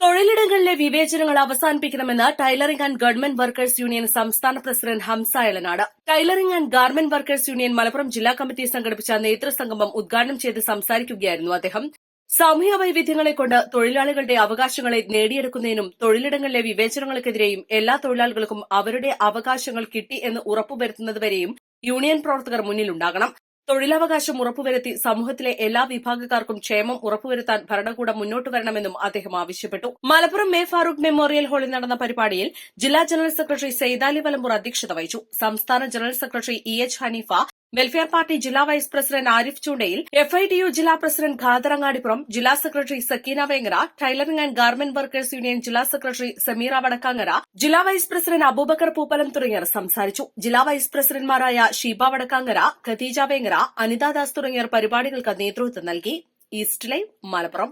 തൊഴിലിടങ്ങളിലെ വിവേചനങ്ങൾ അവസാനിപ്പിക്കണമെന്ന് tailoring and government workers union സംസ്ഥാന president Hamsa Elanad. Tailoring and garment workers union Malappuram ജില്ലാ കമ്മിറ്റി സംഘടിപ്പിച്ച നേതൃസംഗമം ഉദ്ഘാടനം ചെയ്ത് സംസാരിക്കുകയായിരുന്നു അദ്ദേഹം. സാമൂഹ്യ വൈവിധ്യങ്ങളെക്കൊണ്ട് തൊഴിലാളികളുടെ അവകാശങ്ങളെ നേടിയെടുക്കുന്നതിനും തൊഴിലിടങ്ങളിലെ വിവേചനങ്ങൾക്കെതിരെയും എല്ലാ തൊഴിലാളികൾക്കും അവരുടെ അവകാശങ്ങൾ കിട്ടി എന്ന് ഉറപ്പുവരുത്തുന്നതുവരെയും യൂണിയൻ പ്രവർത്തകർ മുന്നിലുണ്ടാകണം. തൊഴിലവകാശം ഉറപ്പുവരുത്തി സമൂഹത്തിലെ എല്ലാ വിഭാഗക്കാർക്കും ക്ഷേമം ഉറപ്പുവരുത്താൻ ഭരണകൂടം മുന്നോട്ട് വരണമെന്നും അദ്ദേഹം ആവശ്യപ്പെട്ടു. മലപ്പുറം എ ഫാറൂഖ് മെമ്മോറിയൽ ഹാളിൽ നടന്ന പരിപാടിയിൽ ജില്ലാ ജനറൽ സെക്രട്ടറി സെയ്താലി വലമ്പൂർ അധ്യക്ഷത വഹിച്ചു. സംസ്ഥാന general secretary EH Haneefa, welfare party ജില്ലാ vice president Arif Choondayil, FITU ജില്ലാ പ്രസിഡന്റ് ഖാദർ അങ്ങാടിപ്പുറം, ജില്ലാ secretary Sakeena Vengara, tailoring and garment workers union ജില്ലാ സെക്രട്ടറി സമീറ വടക്കാങ്ങര, ജില്ലാ വൈസ് പ്രസിഡന്റ് അബൂബക്കർ പൂപ്പലം തുടങ്ങിയവർ സംസാരിച്ചു. ജില്ലാ വൈസ് പ്രസിഡന്റുമാരായ ഷീബ വടക്കാങ്ങര, ഖദീജ വേങ്ങര, അനിതാദാസ് തുടങ്ങിയവർ പരിപാടികൾക്ക് നേതൃത്വം നൽകി. East live Malappuram.